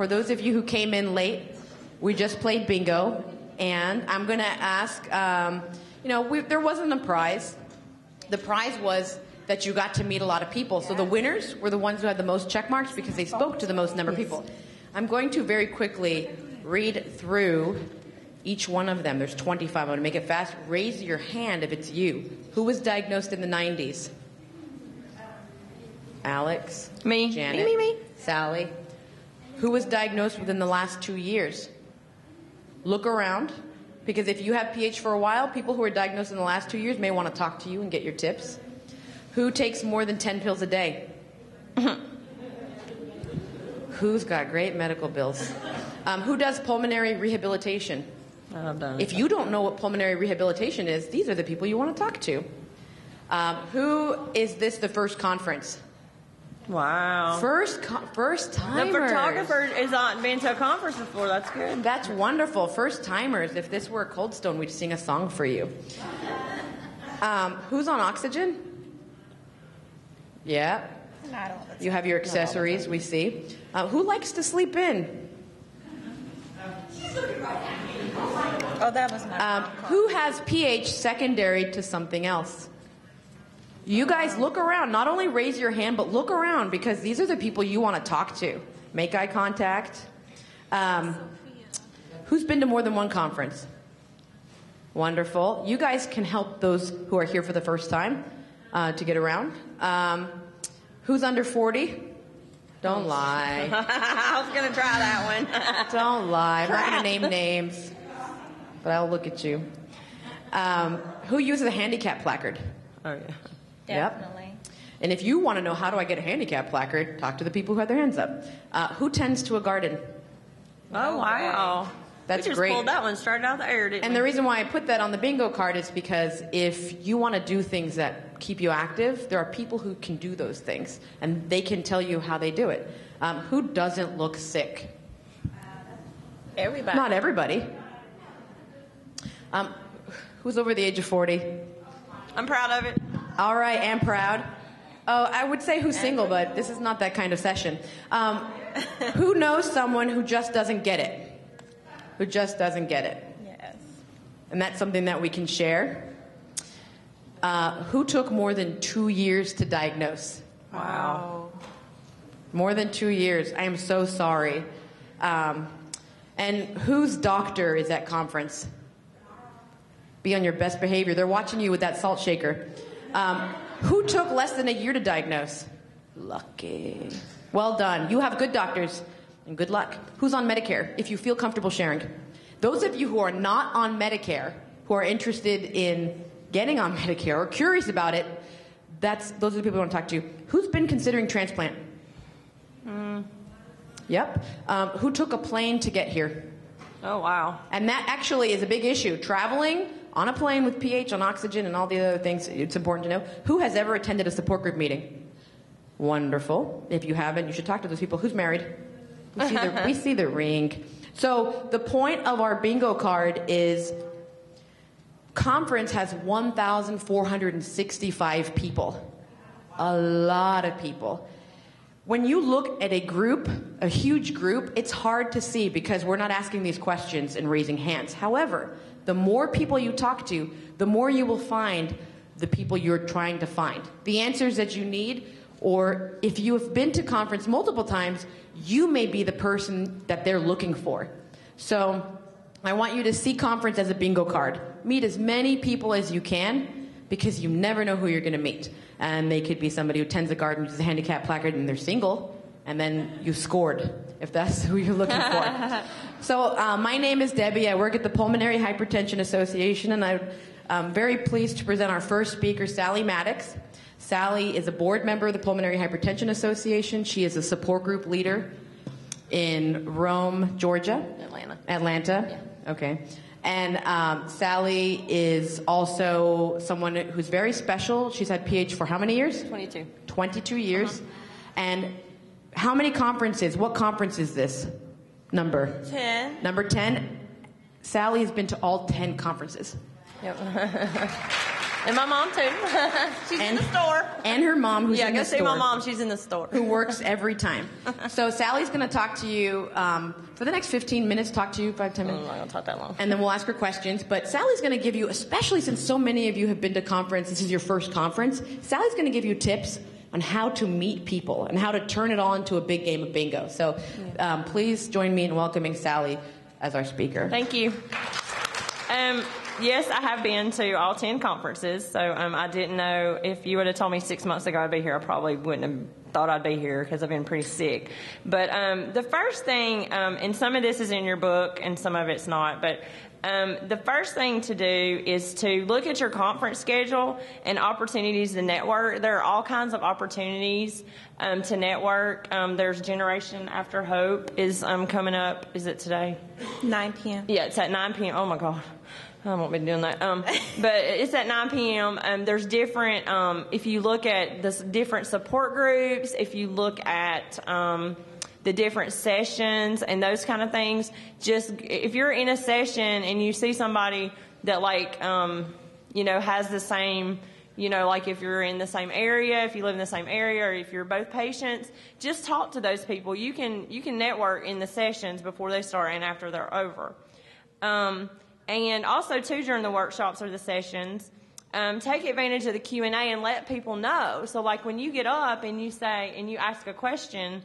for those of you who came in late, we just played bingo, and I'm going to ask, there wasn't a prize. The prize was that you got to meet a lot of people. So the winners were the ones who had the most check marks because they spoke to the most number of people. I'm going to very quickly read through each one of them. There's 25. I'm going to make it fast. Raise your hand if it's you. Who was diagnosed in the 90s? Alex? Me. Janet? Me. Sally? Who was diagnosed within the last 2 years? Look around, because if you have PH for a while, people who are diagnosed in the last 2 years may want to talk to you and get your tips. Who takes more than 10 pills a day? Who's got great medical bills? Who does pulmonary rehabilitation? I've done it. If you don't know what pulmonary rehabilitation is, these are the people you want to talk to. Who is this the first conference? Wow. First timers. The photographer is not been to a conference before. That's good. That's wonderful. First timers. If this were a Cold Stone, we'd sing a song for you. Who's on oxygen? Yeah. Not all the time. You have your accessories, we see. Who likes to sleep in? Oh, that was my Who has PH secondary to something else? You guys look around. Not only raise your hand, but look around, because these are the people you want to talk to. Make eye contact. Who's been to more than one conference? Wonderful. You guys can help those who are here for the first time to get around. Who's under 40? Don't lie. I was going to try that one. Don't lie. I'm not going to name names, but I'll look at you. Who uses a handicap placard? Oh, yeah. Definitely. Yep. And if you want to know how do I get a handicap placard, talk to the people who have their hands up. Who tends to a garden? Oh, wow. That's we just great. pulled that one straight out of the air, didn't And we? the reason why I put that on the bingo card is because if you want to do things that keep you active, there are people who can do those things, and they can tell you how they do it. Who doesn't look sick? Everybody. Not everybody. Who's over the age of 40? I'm proud of it. All right, and proud. Oh, I would say who's single, but this is not that kind of session. Who knows someone who just doesn't get it? Who just doesn't get it? Yes. And that's something that we can share. Who took more than 2 years to diagnose? Wow. More than 2 years. I am so sorry. And whose doctor is at conference? Be on your best behavior. They're watching you with that salt shaker. Who took less than a year to diagnose? Lucky. Well done. You have good doctors, and good luck. Who's on Medicare, if you feel comfortable sharing? Those of you who are not on Medicare, who are interested in getting on Medicare or curious about it, those are the people we want to talk to. Who's been considering transplant? Yep. Who took a plane to get here? Oh, wow. And that actually is a big issue. Traveling on a plane with pH, on oxygen, and all the other things, it's important to know. Who has ever attended a support group meeting? Wonderful. If you haven't, you should talk to those people. Who's married? We see the ring. So the point of our bingo card is conference has 1,465 people. A lot of people. When you look at a group, a huge group, it's hard to see because we're not asking these questions and raising hands. However, the more people you talk to, the more you will find the people you're trying to find. The answers that you need, or if you have been to conference multiple times, you may be the person that they're looking for. So I want you to see conference as a bingo card. Meet as many people as you can, because you never know who you're going to meet. And they could be somebody who tends a garden, uses a handicap placard, and they're single, and then you scored, if that's who you're looking for. So my name is Debbie. I work at the Pulmonary Hypertension Association, and I'm very pleased to present our first speaker, Sally Maddox. Sally is a board member of the Pulmonary Hypertension Association. She is a support group leader in Rome, Georgia. Atlanta. Yeah. Okay. And Sally is also someone who's very special. She's had PH for how many years? 22. 22 years. And how many conferences? What conference is this? Number 10. Number 10. Sally has been to all 10 conferences. Yep. And my mom, too. She's in the store. And her mom, who's in the store. Yeah, go see my mom. She's in the store. Who works every time. So Sally's going to talk to you for the next 15 minutes, talk to you 5-10 minutes. I'm not going to talk that long. And then we'll ask her questions. But Sally's going to give you, especially since so many of you have been to conference, this is your first conference, Sally's going to give you tips on how to meet people and how to turn it all into a big game of bingo. So please join me in welcoming Sally as our speaker. Thank you. Yes, I have been to all 10 conferences, so I didn't know if you would have told me 6 months ago I'd be here, I probably wouldn't have thought I'd be here because I've been pretty sick. But the first thing, and some of this is in your book and some of it's not, but the first thing to do is to look at your conference schedule and opportunities to network. There are all kinds of opportunities to network. There's Generation After Hope is coming up. Is it today? 9 p.m. Yeah, it's at 9 p.m. Oh, my God. I won't be doing that. But it's at 9 p.m. There's different, if you look at the different support groups, if you look at the different sessions and those kind of things, just if you're in a session and you see somebody that has the same, like if you're in the same area, if you live in the same area, or if you're both patients, just talk to those people. You can network in the sessions before they start and after they're over. And also, too, during the workshops or the sessions, take advantage of the Q&A and let people know. So, like, when you get up and you say, and you ask a question,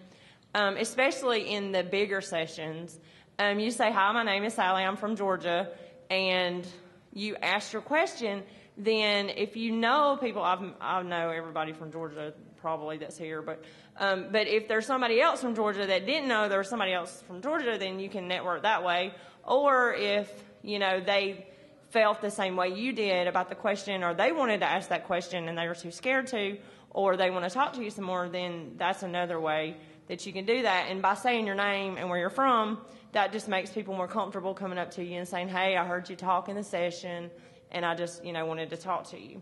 especially in the bigger sessions, you say, "Hi, my name is Sally, I'm from Georgia," and you ask your question. Then if you know people, I know everybody from Georgia probably that's here, but if there's somebody else from Georgia that didn't know there was somebody else from Georgia, then you can network that way. Or if they felt the same way you did about the question, or they wanted to ask that question and they were too scared to, or they want to talk to you some more, then that's another way that you can do that. And by saying your name and where you're from, that just makes people more comfortable coming up to you and saying, "Hey, I heard you talk in the session, and I just, wanted to talk to you."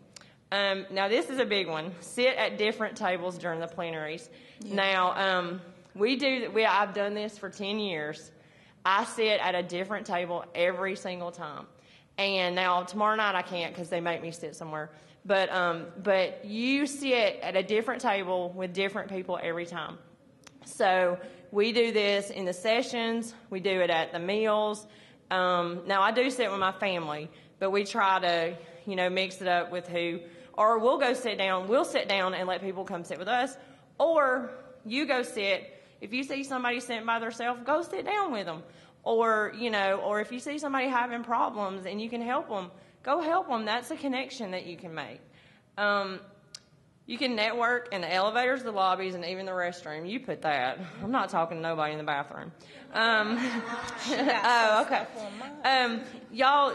Now, this is a big one. Sit at different tables during the plenaries. Yeah. Now, I've done this for 10 years. I sit at a different table every single time. And now tomorrow night I can't because they make me sit somewhere. But you sit at a different table with different people every time. So we do this in the sessions. We do it at the meals. Now I do sit with my family, but we try to, mix it up with who. Or we'll go sit down. We'll sit down and let people come sit with us. Or you go sit. If you see somebody sitting by themselves, go sit down with them. Or, or if you see somebody having problems and you can help them, go help them. That's a connection that you can make. You can network in the elevators, the lobbies, and even the restroom. You put that. I'm not talking to nobody in the bathroom. Oh, okay. Y'all,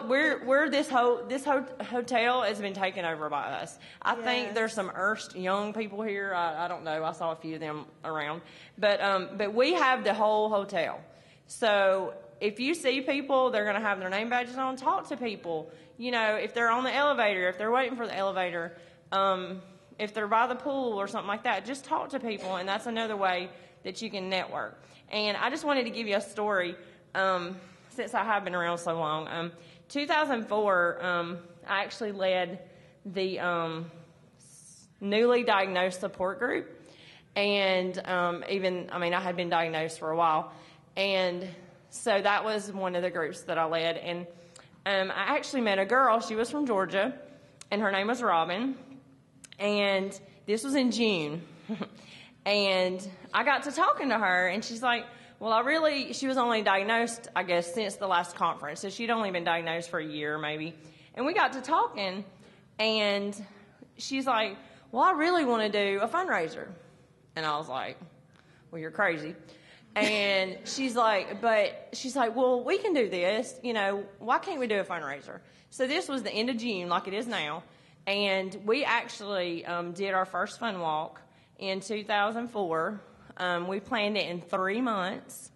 this hotel has been taken over by us. I think there's some erst young people here. I don't know. I saw a few of them around, but we have the whole hotel. So if you see people, they're going to have their name badges on. Talk to people. If they're on the elevator, if they're waiting for the elevator, if they're by the pool or something like that, just talk to people, and that's another way that you can network. And I just wanted to give you a story, since I have been around so long. 2004, I actually led the newly diagnosed support group, and I had been diagnosed for a while, and so that was one of the groups that I led. And I actually met a girl. She was from Georgia, and her name was Robin. And this was in June. And I got to talking to her, and she's like, she was only diagnosed, I guess, since the last conference. So she'd only been diagnosed for a year, maybe. And we got to talking, and she's like, I really want to do a fundraiser. And I was like, well, you're crazy. And she's like, well, we can do this. Why can't we do a fundraiser? So this was the end of June, like it is now. And we actually did our first fun walk in 2004. We planned it in 3 months,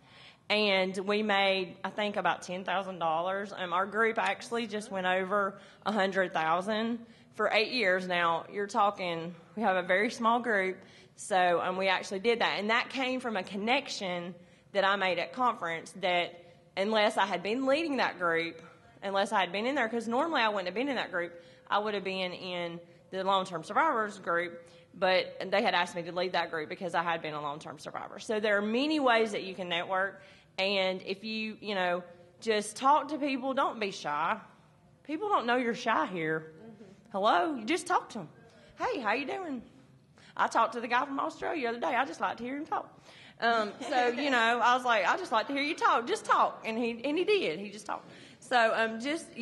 and we made, I think, about $10,000. Our group actually just went over $100,000 for 8 years. Now, you're talking, we have a very small group, so we actually did that. And that came from a connection that I made at conference that unless I had been leading that group, unless I had been in there, because normally I wouldn't have been in that group, I would have been in the long-term survivors group, but they had asked me to lead that group because I had been a long-term survivor. So there are many ways that you can network, and if you just talk to people, don't be shy. People don't know you're shy here. Hello? You just talk to them. Hey, how you doing? I talked to the guy from Australia the other day. I just like to hear him talk. I was like, I just like to hear you talk. Just talk. And he did. He just talked. So just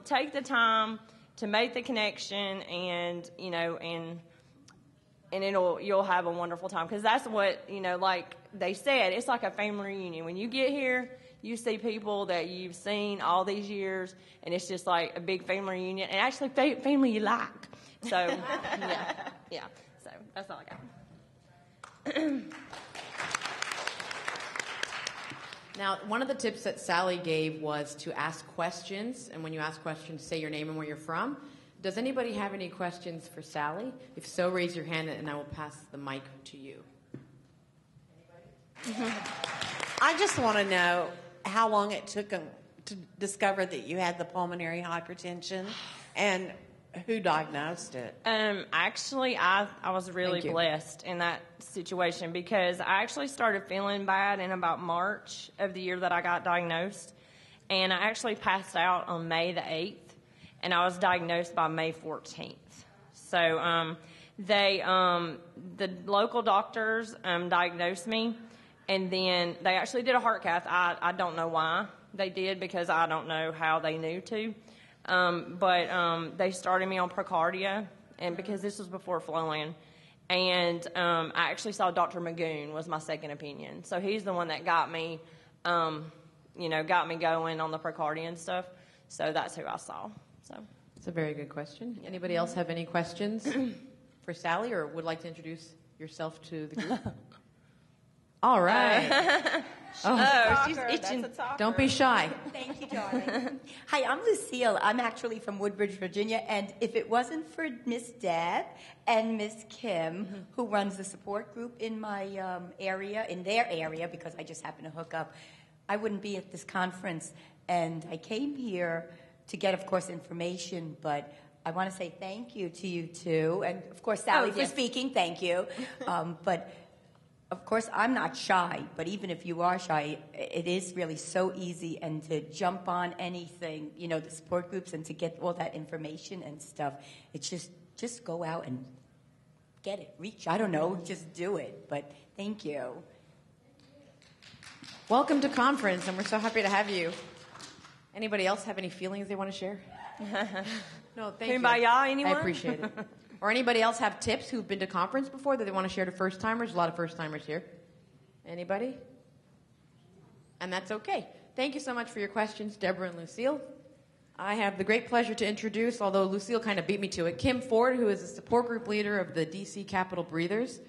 take the time to make the connection, and you'll have a wonderful time, because that's what, like they said, it's like a family reunion. When you get here, you see people that you've seen all these years, and it's just like a big family reunion, and actually family you like. So, yeah. So that's all I got. Now, one of the tips that Sally gave was to ask questions, and when you ask questions, say your name and where you're from. Does anybody have any questions for Sally? If so, raise your hand, and I will pass the mic to you. Anybody? I just want to know how long it took them to discover that you had the pulmonary hypertension, and who diagnosed it? Actually, I was really blessed in that situation, because I actually started feeling bad in about March of the year that I got diagnosed, and I actually passed out on May the 8th, and I was diagnosed by May 14th. So the local doctors diagnosed me, and then they actually did a heart cath. I don't know why they did, because I don't know how they knew to. But they started me on Procardia, and because this was before Flolan, and I actually saw Dr. Magoon was my second opinion. So he's the one that got me, got me going on the Procardia and stuff. So that's who I saw. So it's a very good question. Anybody else have any questions for Sally, or would like to introduce yourself to the group? All right. She's itching. Don't be shy. Thank you, darling. Hi, I'm Lucille. I'm actually from Woodbridge, Virginia, and if it wasn't for Miss Deb and Miss Kim, who runs the support group in my in their area, because I just happened to hook up, I wouldn't be at this conference. And I came here to get, of course, information, but I want to say thank you to you two, and of course, Sally, for speaking. Thank you. But of course, I'm not shy, but even if you are shy, it is really so easy, and to jump on anything, the support groups, and to get all that information and stuff. It's just go out and get it. Reach, I don't know, just do it. But thank you. Welcome to conference, and we're so happy to have you. Anybody else have any feelings they want to share? No, thank you. Kumbaya, anyone? I appreciate it. Or anybody else have tips who've been to conference before that they want to share to first-timers? A lot of first-timers here. Anybody? And that's okay. Thank you so much for your questions, Deborah and Lucille. I have the great pleasure to introduce, although Lucille kind of beat me to it, Kim Ford, who is the support group leader of the D.C. Capitol Breathers.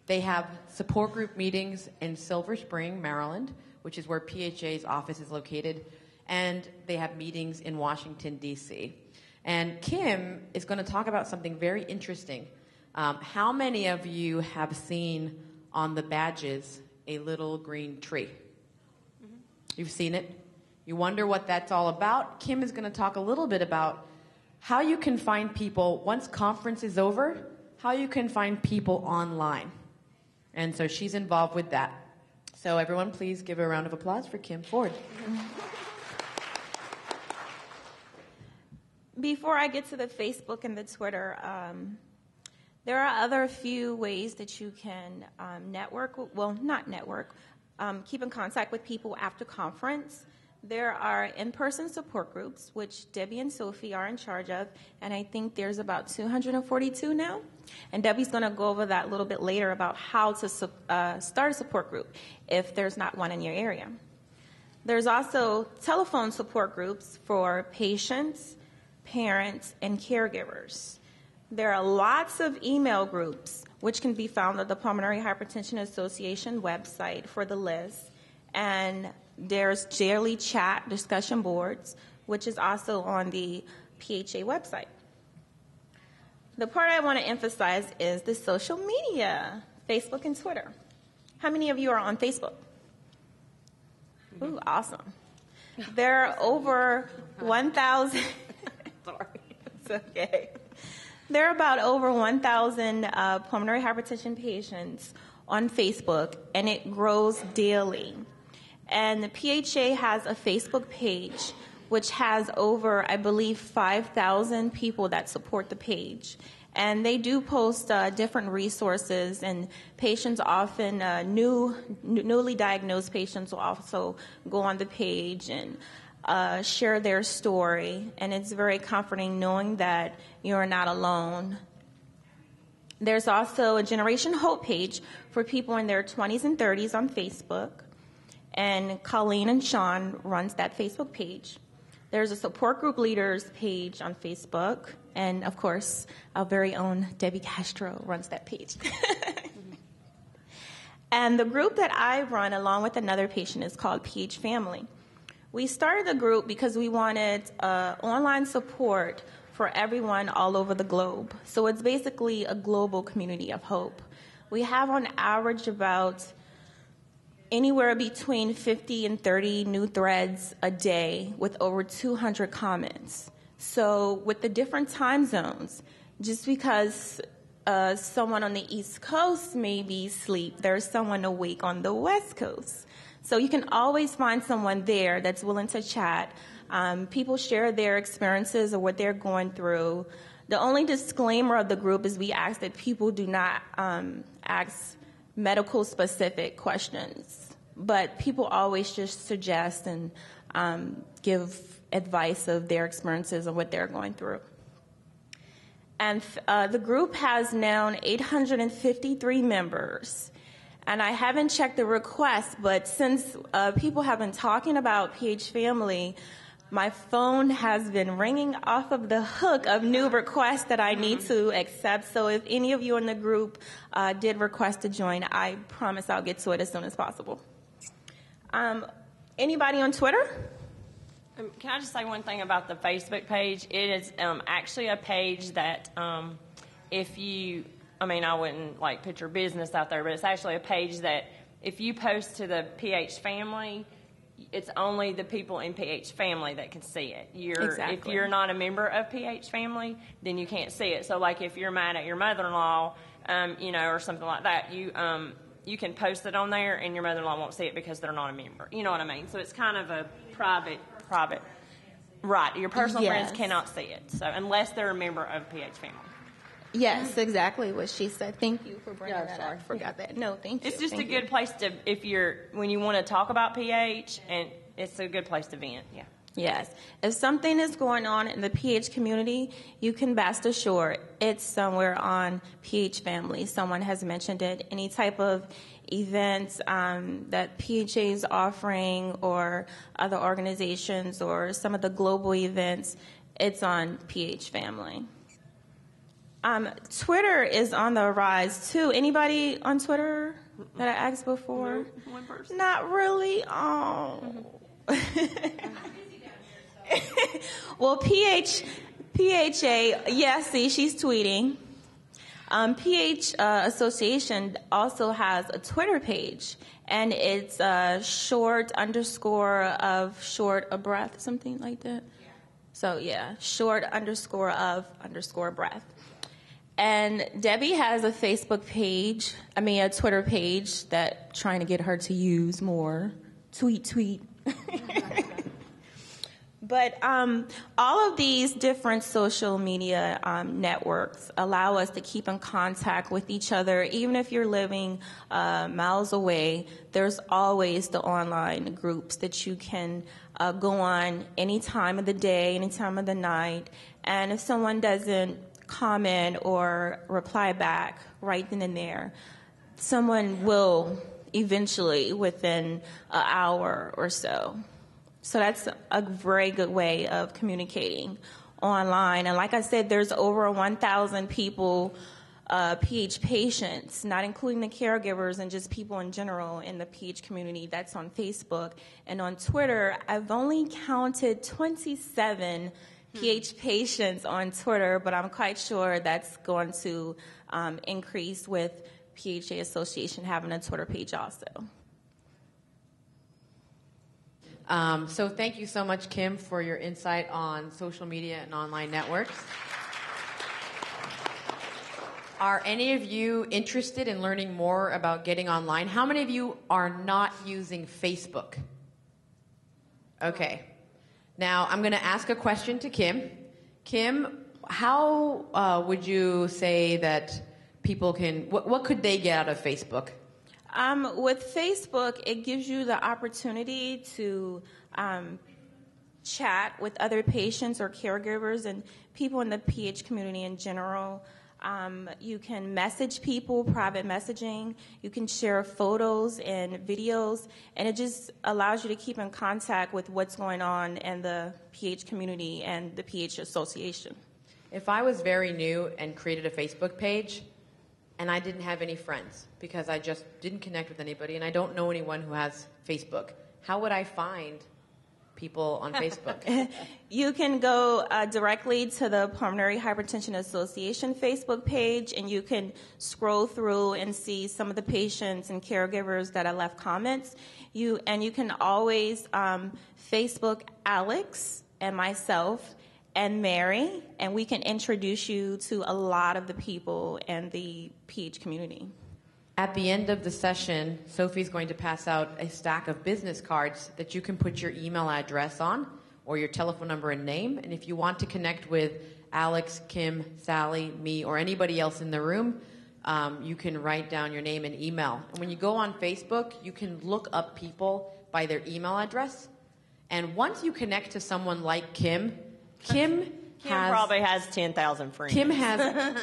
They have support group meetings in Silver Spring, Maryland, which is where PHA's office is located, and they have meetings in Washington, D.C. And Kim is going to talk about something very interesting. How many of you have seen on the badges a little green tree? Mm-hmm. You've seen it? You wonder what that's all about? Kim is going to talk a little bit about how you can find people, once conference is over, how you can find people online. And so she's involved with that. So everyone, please give a round of applause for Kim Ford. Before I get to the Facebook and the Twitter, there are other few ways that you can keep in contact with people after conference. There are in-person support groups, which Debbie and Sophie are in charge of, and I think there's about 242 now. And Debbie's going to go over that a little bit later about how to start a support group if there's not one in your area. There's also telephone support groups for patients, parents, and caregivers. There are lots of email groups, which can be found at the Pulmonary Hypertension Association website for the list. And there's daily chat discussion boards, which is also on the PHA website. The part I want to emphasize is the social media, Facebook and Twitter. How many of you are on Facebook? Ooh, awesome. There are over 1,000... It's okay. There are about over 1,000 pulmonary hypertension patients on Facebook, and it grows daily. And the PHA has a Facebook page, which has over, I believe, 5,000 people that support the page. And they do post different resources, and patients often, newly diagnosed patients will also go on the page and share their story. And it's very comforting knowing that you're not alone. There's also a Generation Hope page for people in their 20s and 30s on Facebook. And Colleen and Sean runs that Facebook page. There's a support group leaders page on Facebook. And, of course, our very own Debbie Castro runs that page. And the group that I run along with another patient is called PH Family. We started the group because we wanted online support for everyone all over the globe. So it's basically a global community of hope. We have on average about anywhere between 50 and 30 new threads a day with over 200 comments. So with the different time zones, just because someone on the East Coast may be asleep, there's someone awake on the West Coast. So you can always find someone there that's willing to chat. People share their experiences or what they're going through. The only disclaimer of the group is we ask that people do not ask medical specific questions, but people always just suggest and give advice of their experiences and what they're going through. And the group has now 853 members. And I haven't checked the requests, but since people have been talking about PH Family, my phone has been ringing off of the hook of new requests that I need to accept. So if any of you in the group did request to join, I promise I'll get to it as soon as possible. Anybody on Twitter? Can I just say one thing about the Facebook page? It is actually a page that if you, I wouldn't like put your business out there, but it's actually a page that if you post to the PH Family, it's only the people in PH Family that can see it. Exactly. If you're not a member of PH Family, then you can't see it. So, like, if you're mad at your mother-in-law, or something like that, you can post it on there, and your mother-in-law won't see it because they're not a member. You know what I mean? So it's kind of a private. Right. Your personal friends cannot see it, so unless they're a member of PH Family. Yes, exactly what she said. Thank you for bringing that up. I forgot that. No, thank you. It's just a good place to, when you want to talk about PH, and it's a good place to vent. Yeah. Yes. If something is going on in the PH community, you can best assured it's somewhere on PH Family. Someone has mentioned it. Any type of events that PHA is offering or other organizations or some of the global events, it's on PH Family. Twitter is on the rise, too. Anybody on Twitter that I asked before? No, one person. Not really. Oh. Well, PHA, yes, see, she's tweeting. PH Association also has a Twitter page, and it's short a breath, something like that. Yeah. So, yeah, short _ breath. And Debbie has a Facebook page, a Twitter page that trying to get her to use more. Tweet. But all of these different social media networks allow us to keep in contact with each other. Even if you're living miles away, there's always the online groups that you can go on any time of the day, any time of the night. And if someone doesn't comment or reply back right then and there, someone will eventually within an hour or so. So that's a very good way of communicating online. And like I said, there's over 1,000 people, PH patients, not including the caregivers and just people in general in the PH community that's on Facebook. And on Twitter, I've only counted 27 PH patients on Twitter, but I'm quite sure that's going to increase with PHA Association having a Twitter page also. So thank you so much, Kim, for your insight on social media and online networks. Are any of you interested in learning more about getting online? How many of you are not using Facebook? Okay. Now, I'm going to ask a question to Kim. Kim, how would you say that people can, what could they get out of Facebook? With Facebook, it gives you the opportunity to chat with other patients or caregivers and people in the PH community in general. You can message people, private messaging. You can share photos and videos, and it just allows you to keep in contact with what's going on in the PH community and the PH Association. If I was very new and created a Facebook page and I didn't have any friends because I just didn't connect with anybody and I don't know anyone who has Facebook, how would I find people on Facebook? You can go directly to the Pulmonary Hypertension Association Facebook page, and you can scroll through and see some of the patients and caregivers that have left comments. You can always Facebook Alex and myself and Mary, and we can introduce you to a lot of the people in the PH community. At the end of the session, Sophie's going to pass out a stack of business cards that you can put your email address on or your telephone number and name. And if you want to connect with Alex, Kim, Sally, me, or anybody else in the room, you can write down your name and email. And when you go on Facebook, you can look up people by their email address. And once you connect to someone like Kim probably has 10,000 friends. Kim has...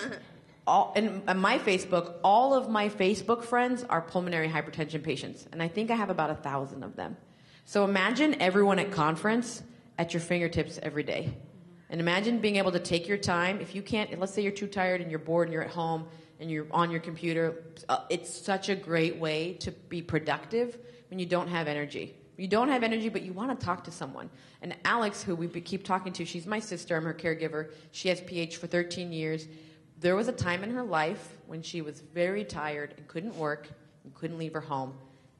in my Facebook, all of my Facebook friends are pulmonary hypertension patients, and I think I have about 1,000 of them. So imagine everyone at conference at your fingertips every day. And imagine being able to take your time. If you can't, let's say you're too tired and you're bored and you're at home and you're on your computer, it's such a great way to be productive when you don't have energy. You don't have energy, but you want to talk to someone. And Alex, who we keep talking to, she's my sister, I'm her caregiver. She has PH for 13 years. There was a time in her life when she was very tired and couldn't work and couldn't leave her home.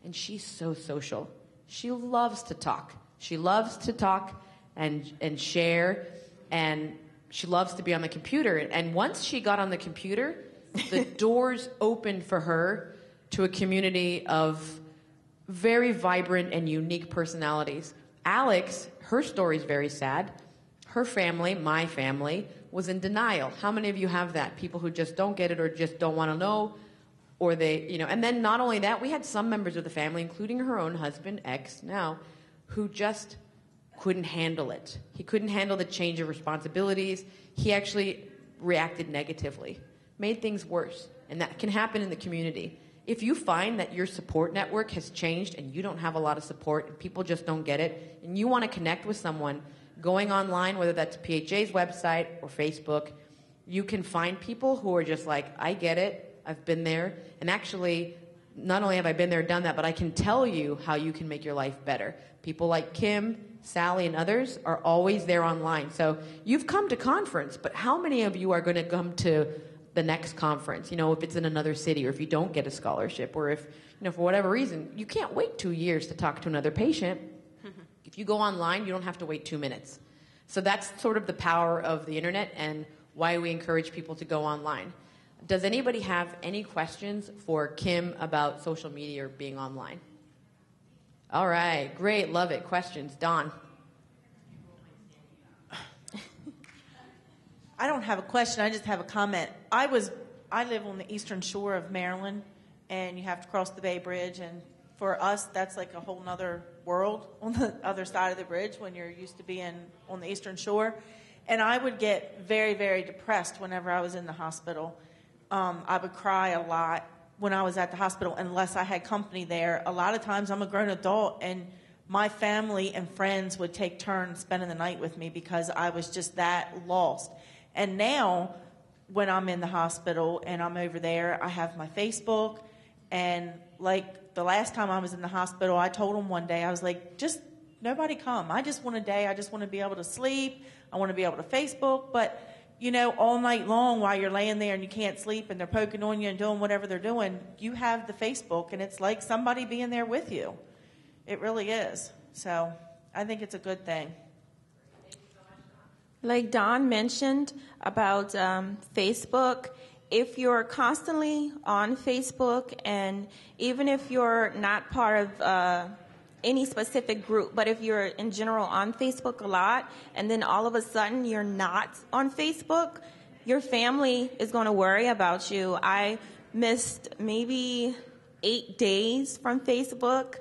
And she's so social. She loves to talk. She loves to talk and share, and she loves to be on the computer. And once she got on the computer, the doors opened for her to a community of very vibrant and unique personalities. Alex, her story is very sad. Her family, my family, was in denial. How many of you have that? People who just don't get it or just don't want to know, or they, and then not only that, we had some members of the family, including her own husband, ex now, who just couldn't handle it. He couldn't handle the change of responsibilities. He actually reacted negatively, made things worse, and that can happen in the community. If you find that your support network has changed and you don't have a lot of support and people just don't get it, and you want to connect with someone, going online, whether that's PHA's website or Facebook, you can find people who are just like, I get it, I've been there, and actually, not only have I been there, done that, but I can tell you how you can make your life better. People like Kim, Sally, and others are always there online. So you've come to conference, but how many of you are going to come to the next conference, if it's in another city, or if you don't get a scholarship, or if, for whatever reason, you can't wait 2 years to talk to another patient. If you go online, you don't have to wait 2 minutes. So that's sort of the power of the internet and why we encourage people to go online. Does anybody have any questions for Kim about social media or being online? All right, great, love it. Questions, Dawn. I don't have a question, I just have a comment. I live on the eastern shore of Maryland, and you have to cross the Bay Bridge, and for us, that's like a whole nother world on the other side of the bridge when you're used to being on the eastern shore. And I would get very, very depressed whenever I was in the hospital. I would cry a lot when I was at the hospital unless I had company there. A lot of times I'm a grown adult, and my family and friends would take turns spending the night with me because I was just that lost. And now when I'm in the hospital and I'm over there, I have my Facebook, and like the last time I was in the hospital, I told them one day, I was like, just nobody come. I just want a day. I just want to be able to sleep. I want to be able to Facebook. But, all night long while you're laying there and you can't sleep and they're poking on you and doing whatever they're doing, you have the Facebook, and it's like somebody being there with you. It really is. So I think it's a good thing. Like Dawn mentioned about Facebook, if you're constantly on Facebook, and even if you're not part of any specific group, but if you're in general on Facebook a lot, and then all of a sudden you're not on Facebook, your family is going to worry about you. I missed maybe 8 days from Facebook,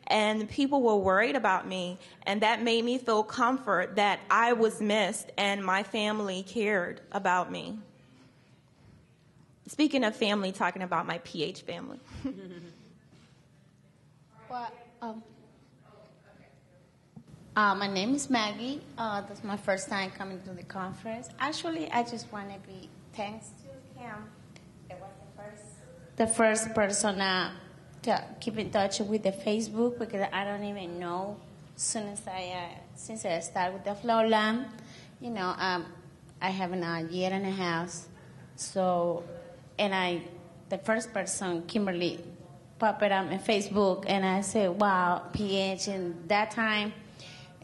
and people were worried about me, and that made me feel comfort that I was missed and my family cared about me. Speaking of family, talking about my PH family. Well, my name is Maggie. That's my first time coming to the conference. Actually, I just want to be thanks to him. It was the first person to keep in touch with the Facebook, because I don't even know. Since I started with the flow lamp, I have a year and a half. So, the first person, Kimberly, popped it up on Facebook, and I said, wow, PH. And that time,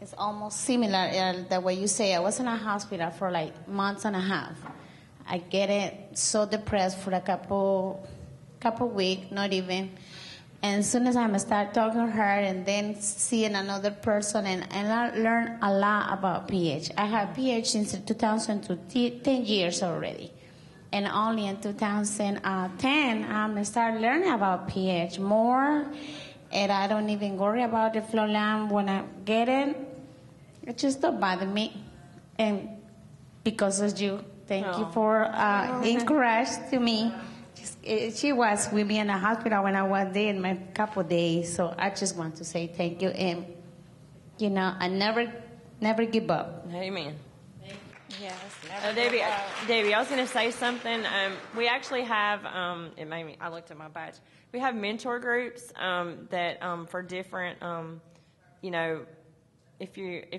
it's almost similar the way you say. I was in a hospital for like months and a half. I get it so depressed for a couple weeks, not even. And as soon as I start talking to her and then seeing another person, and I learned a lot about PH. I have PH since 2002, 10 years already. And only in 2010, I started learning about PH more. And I don't even worry about the flow lamp when I get it. It just don't bother me. And because of you, thank you for encouraging to me. She was with me in the hospital when I was there in my couple days, so I just want to say thank you, and I never give up. Amen. Yes. Debbie, I was going to say something. We actually have. It made me. I looked at my badge. We have mentor groups that for different. If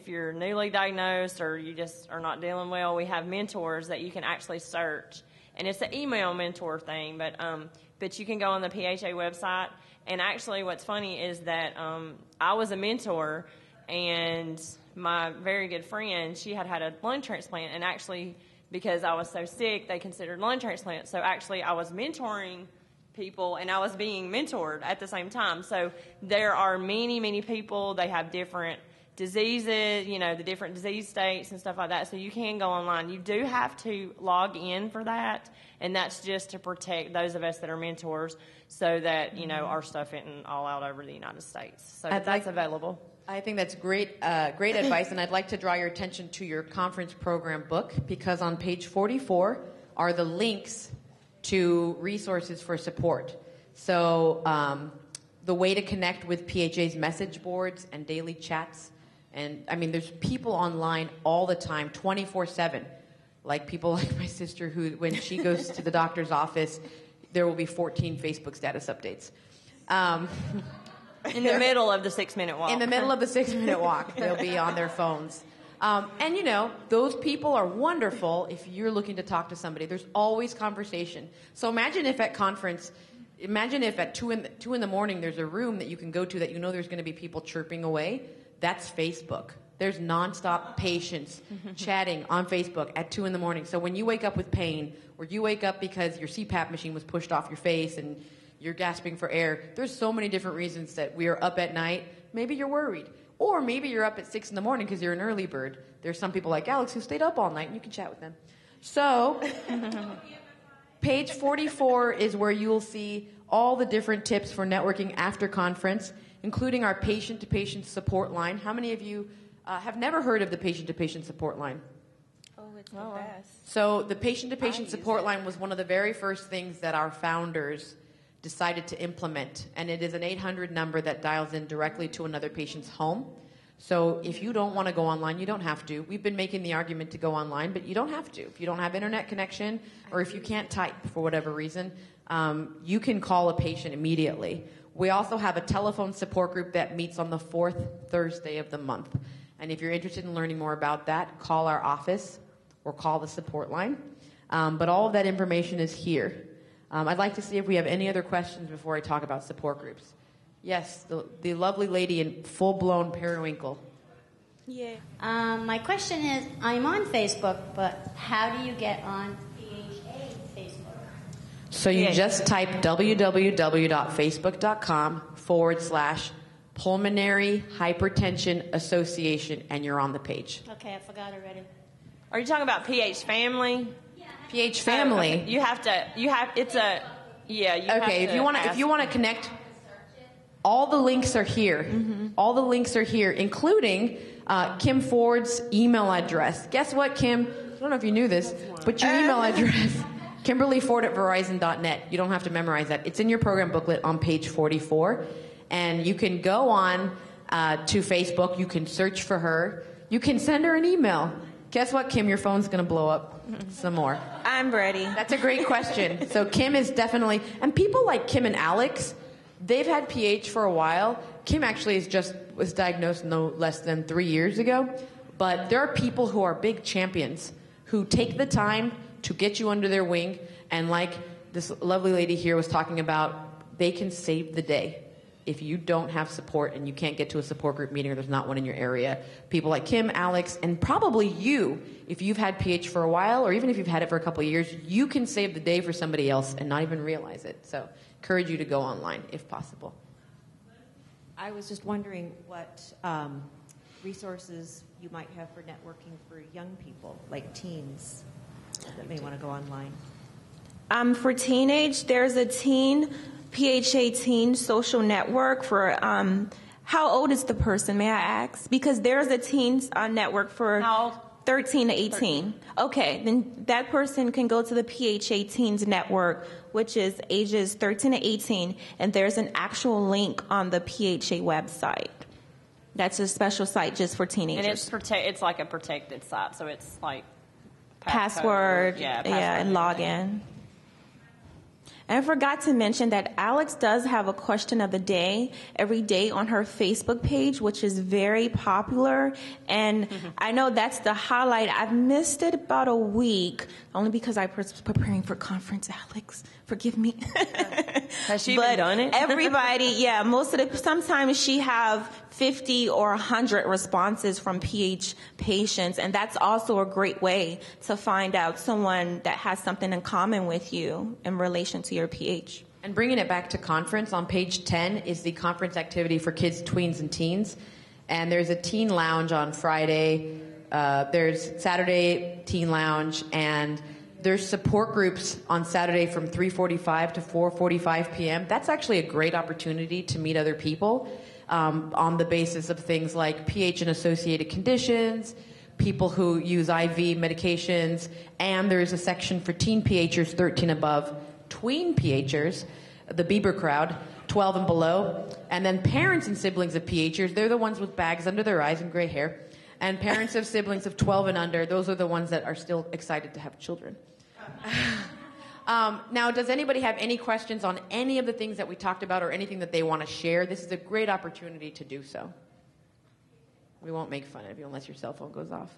you're newly diagnosed or you just are not dealing well, we have mentors that you can actually search. And it's an email mentor thing, but you can go on the PHA website. And actually what's funny is that I was a mentor, and my very good friend, she had a lung transplant. And actually, because I was so sick, they considered lung transplant. So actually, I was mentoring people, and I was being mentored at the same time. So there are many, many people. They have different diseases, the different disease states and stuff like that. So you can go online. You do have to log in for that, and that's just to protect those of us that are mentors, so that our stuff isn't all out over the United States. So that's available. I think that's great advice, and I'd like to draw your attention to your conference program book, because on page 44 are the links to resources for support. So the way to connect with PHA's message boards and daily chats. And, there's people online all the time, 24/7. Like people like my sister, who, when she goes to the doctor's office, there will be 14 Facebook status updates. In the middle of the 6-minute walk. In the middle of the 6-minute walk, they'll be on their phones. And, those people are wonderful if you're looking to talk to somebody. There's always conversation. So imagine if at 2 in the morning there's a room that you can go to that there's going to be people chirping away. That's Facebook. There's nonstop patients chatting on Facebook at 2 in the morning. So when you wake up with pain, or you wake up because your CPAP machine was pushed off your face and you're gasping for air, there's so many different reasons that we are up at night. Maybe you're worried. Or maybe you're up at 6 in the morning because you're an early bird. There's some people like Alex who stayed up all night, and you can chat with them. So page 44 is where you'll see all the different tips for networking after conference, including our patient-to-patient support line. How many of you have never heard of the patient-to-patient support line? Oh, it's the best. So the patient-to-patient support line was one of the very first things that our founders decided to implement, and it is an 800 number that dials in directly to another patient's home. So if you don't want to go online, you don't have to. We've been making the argument to go online, but you don't have to. If you don't have internet connection, or if you can't type for whatever reason, you can call a patient immediately. We also have a telephone support group that meets on the 4th Thursday of the month. And if you're interested in learning more about that, call our office or call the support line. But all of that information is here. I'd like to see if we have any other questions before I talk about support groups. Yes, the lovely lady in full-blown periwinkle. Yeah. My question is, I'm on Facebook, but how do you get on PHA Facebook? So you just type www.facebook.com/Pulmonary Hypertension Association, and you're on the page. Okay, I forgot already. Are you talking about PH Family? PH Family. Okay. You have, it's a, yeah. Okay, if you want to connect, all the links are here. All the links are here, including Kim Ford's email address. Guess what, Kim? I don't know if you knew this, but your email address, KimberlyFord@Verizon.net. You don't have to memorize that. It's in your program booklet on page 44. And you can go on to Facebook. You can search for her. You can send her an email. Guess what, Kim? Your phone's going to blow up some more. I'm ready. That's a great question. So Kim is definitely, and people like Kim and Alex, they've had PH for a while. Kim actually was diagnosed no less than 3 years ago. But there are people who are big champions who take the time to get you under their wing. And like this lovely lady here was talking about, they can save the day. If you don't have support and you can't get to a support group meeting or there's not one in your area, people like Kim, Alex, and probably you, if you've had PH for a while or even if you've had it for a couple of years, you can save the day for somebody else and not even realize it. So encourage you to go online if possible. I was just wondering what resources you might have for networking for young people, like teens, that may want to go online. For teenage, there's a PHA teen social network for, how old is the person, may I ask? Because there's a teens network for 13 to 18. 13. Okay, then that person can go to the PHA Teens Network, which is ages 13 to 18, and there's an actual link on the PHA website. That's a special site just for teenagers. And it's like a protected site, so it's like password and login. And I forgot to mention that Alex does have a question of the day every day on her Facebook page, which is very popular. And I know that's the highlight. I've missed it about a week, only because I was preparing for conference, Alex. Forgive me. Has she even done it? Everybody, sometimes she have 50 or 100 responses from PH patients, and that's also a great way to find out someone that has something in common with you in relation to your PH. And bringing it back to conference, on page 10 is the conference activity for kids, tweens, and teens. And there's a teen lounge on Friday. There's Saturday teen lounge, and there's support groups on Saturday from 3:45 to 4:45 p.m. That's actually a great opportunity to meet other people on the basis of things like PH and associated conditions, people who use IV medications, and there's a section for teen PHers 13 above, tween PHers, the Bieber crowd, 12 and below, and then parents and siblings of PHers, they're the ones with bags under their eyes and gray hair, and parents of siblings of 12 and under, those are the ones that are still excited to have children. Now, does anybody have any questions on any of the things that we talked about or anything that they want to share? This is a great opportunity to do so. We won't make fun of you unless your cell phone goes off.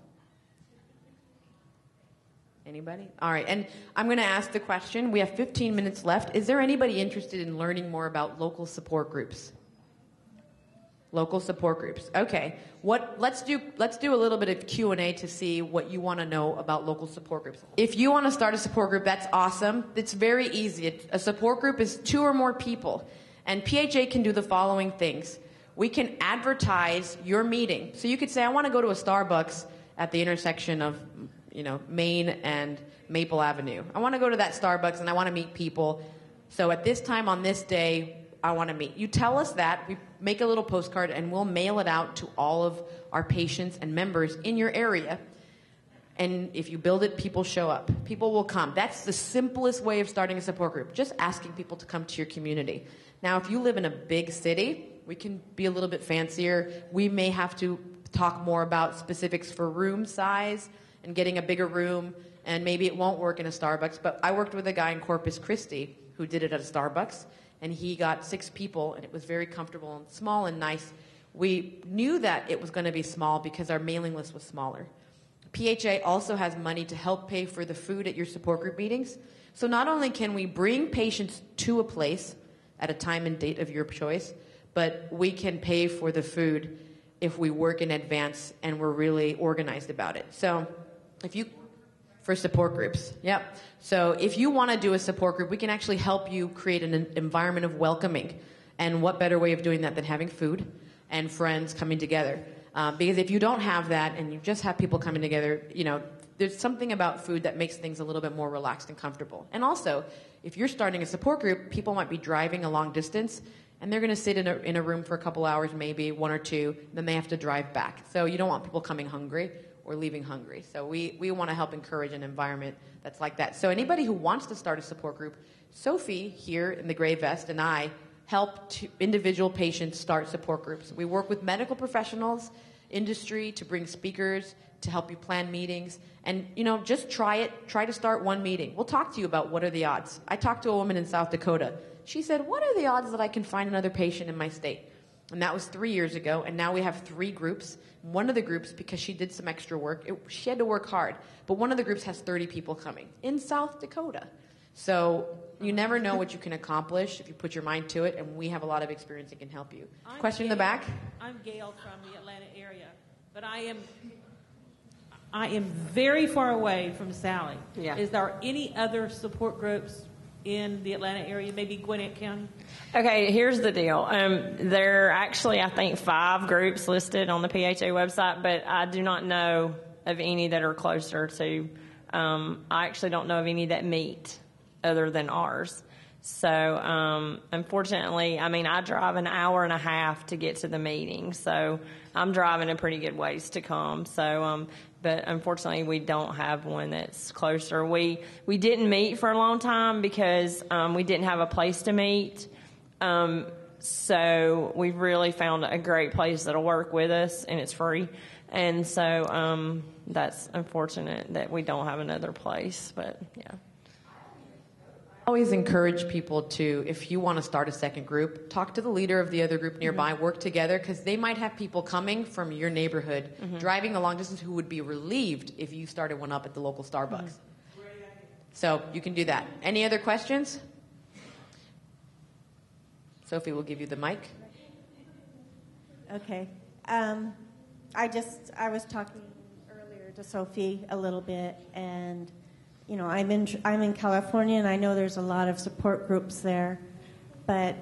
Anybody? All right, and I'm going to ask the question. We have 15 minutes left. Is there anybody interested in learning more about local support groups? Local support groups. Okay. Let's do a little bit of Q&A to see what you want to know about local support groups. If you want to start a support group, that's awesome. It's very easy. A support group is 2 or more people. And PHA can do the following things. We can advertise your meeting. So you could say, I want to go to a Starbucks at the intersection of, Main and Maple Avenue. I want to go to that Starbucks and I want to meet people. So at this time on this day, I want to meet. You tell us that, we make a little postcard, and we'll mail it out to all of our patients and members in your area. And if you build it, people show up. People will come. That's the simplest way of starting a support group, just asking people to come to your community. Now, if you live in a big city, we can be a little bit fancier. We may have to talk more about specifics for room size and getting a bigger room, and maybe it won't work in a Starbucks. But I worked with a guy in Corpus Christi who did it at a Starbucks. And he got 6 people, and it was very comfortable and small and nice. We knew that it was going to be small because our mailing list was smaller. PHA also has money to help pay for the food at your support group meetings. So not only can we bring patients to a place at a time and date of your choice, but we can pay for the food if we work in advance and we're really organized about it. So if you For support groups, yep. So if you want to do a support group, we can actually help you create an environment of welcoming. And what better way of doing that than having food and friends coming together? Because if you don't have that and you just have people coming together, there's something about food that makes things a little bit more relaxed and comfortable. And also, if you're starting a support group, people might be driving a long distance, and they're going to sit in a room for a couple hours, maybe 1 or 2, then they have to drive back. So you don't want people coming hungry or leaving hungry. So we want to help encourage an environment that's like that. So anybody who wants to start a support group, Sophie here in the gray vest and I help individual patients start support groups. We work with medical professionals, industry, to bring speakers, to help you plan meetings. And, just try it. Try to start one meeting. We'll talk to you about what are the odds. I talked to a woman in South Dakota. She said, what are the odds that I can find another patient in my state? And that was 3 years ago, and now we have 3 groups. One of the groups, because she did some extra work, she had to work hard, but one of the groups has 30 people coming in South Dakota. So you never know what you can accomplish if you put your mind to it, and we have a lot of experience and can help you. Question in the back? I'm Gail from the Atlanta area, but I am very far away from Sally. Yeah. Is there any other support groups in the Atlanta area, maybe Gwinnett County? Okay, here's the deal. There are actually, I think, 5 groups listed on the PHA website, but I do not know of any that are closer to. I actually don't know of any that meet other than ours. So, unfortunately, I drive an hour and a half to get to the meeting, so I'm driving a pretty good ways to come. So, but unfortunately, we don't have one that's closer. We didn't meet for a long time because we didn't have a place to meet. So we've really found a great place that'll work with us, and it's free. And so that's unfortunate that we don't have another place, but yeah. I always encourage people to, if you want to start a second group, talk to the leader of the other group nearby, work together, because they might have people coming from your neighborhood, driving a long distance, who would be relieved if you started one up at the local Starbucks. So you can do that. Any other questions? Sophie will give you the mic. Okay. I was talking earlier to Sophie a little bit, and I'm in California, and I know there's a lot of support groups there, but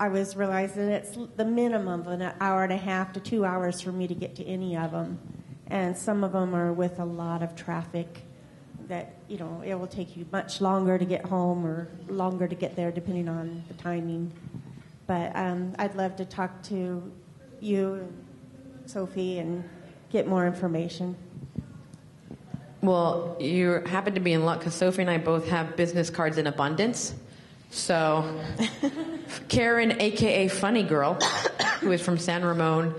I was realizing it's the minimum of an hour and a half to 2 hours for me to get to any of them, and some of them are with a lot of traffic that it will take you much longer to get home or longer to get there depending on the timing. But I'd love to talk to you and Sophie and get more information. Well, you happen to be in luck because Sophie and I both have business cards in abundance. So Karen, a.k.a. Funny Girl, who is from San Ramon,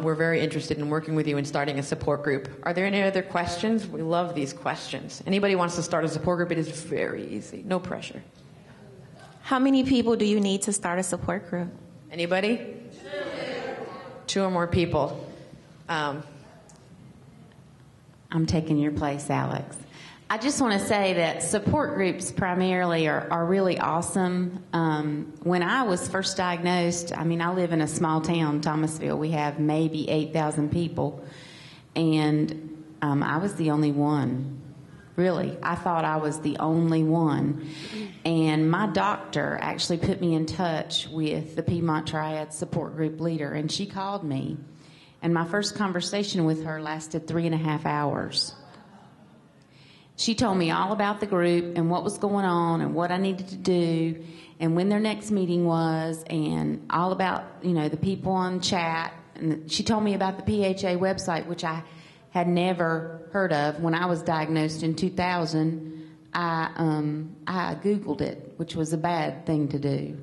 we're very interested in working with you and starting a support group. Are there any other questions? We love these questions. Anybody wants to start a support group, it is very easy. No pressure. How many people do you need to start a support group? Anybody? 2 or more people. I'm taking your place, Alex. I just want to say that support groups primarily are really awesome. When I was first diagnosed, I live in a small town, Thomasville. We have maybe 8,000 people. And I was the only one. Really, I thought I was the only one. And my doctor actually put me in touch with the Piedmont Triad support group leader, and she called me. And my first conversation with her lasted 3.5 hours. She told me all about the group and what was going on and what I needed to do and when their next meeting was and all about, the people on chat. And she told me about the PHA website, which I had never heard of. When I was diagnosed in 2000, I Googled it, which was a bad thing to do.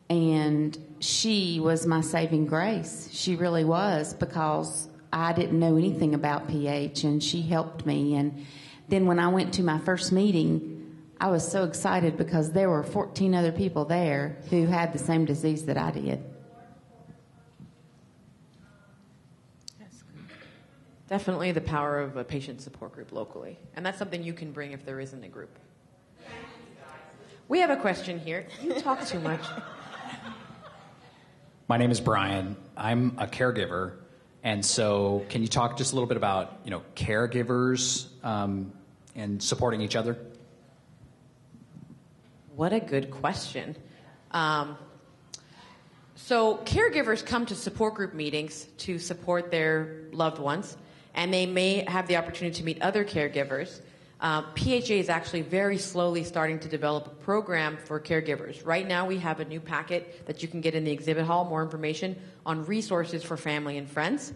And she was my saving grace. She really was, because I didn't know anything about PH, and she helped me. And then when I went to my first meeting, I was so excited because there were 14 other people there who had the same disease that I did. Definitely the power of a patient support group locally. And that's something you can bring if there isn't a group. We have a question here. You talk too much. My name is Brian. I'm a caregiver. And so can you talk just a little bit about, caregivers, supporting each other? What a good question. So caregivers come to support group meetings to support their loved ones, and they may have the opportunity to meet other caregivers. PHA is actually very slowly starting to develop a program for caregivers. Right now we have a new packet that you can get in the exhibit hall, more information on resources for family and friends.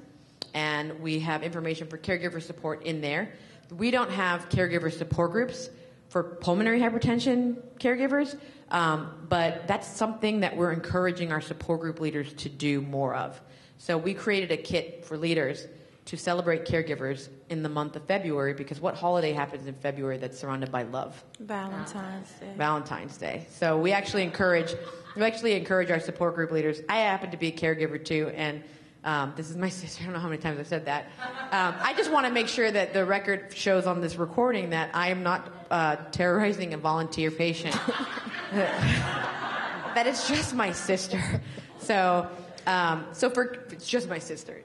And we have information for caregiver support in there. We don't have caregiver support groups for pulmonary hypertension caregivers, but that's something that we're encouraging our support group leaders to do more of. So we created a kit for leaders to celebrate caregivers in the month of February, because what holiday happens in February that's surrounded by love? Valentine's Day. Valentine's Day. So we actually encourage our support group leaders. I happen to be a caregiver too, and this is my sister. I don't know how many times I've said that. I just want to make sure that the record shows on this recording that I am not terrorizing a volunteer patient. That it's just my sister. So it's just my sister.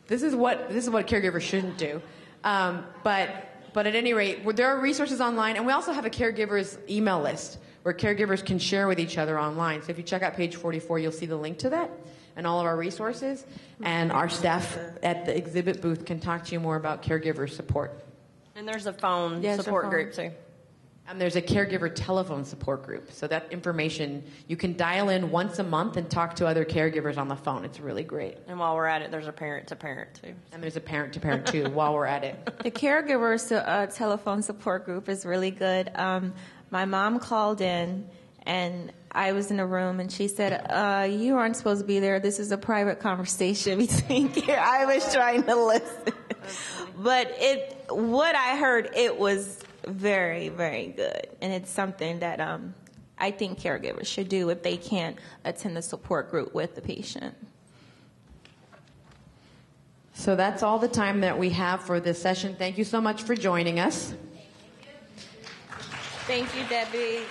This is what caregivers shouldn't do. But at any rate, there are resources online, and we also have a caregivers email list where caregivers can share with each other online. So if you check out page 44, you'll see the link to that and all of our resources. And our staff at the exhibit booth can talk to you more about caregiver support. And there's a phone support group too. And there's a caregiver telephone support group. So that information, you can dial in once a month and talk to other caregivers on the phone. It's really great. And while we're at it, there's a parent-to-parent too. And there's a parent-to-parent too while we're at it. The caregivers telephone support group is really good. My mom called in, and I was in a room, and she said, you aren't supposed to be there. This is a private conversation between care. I was trying to listen. But what I heard, it was very, very good. And it's something that I think caregivers should do if they can't attend the support group with the patient. So that's all the time that we have for this session. Thank you so much for joining us. Thank you, Debbie.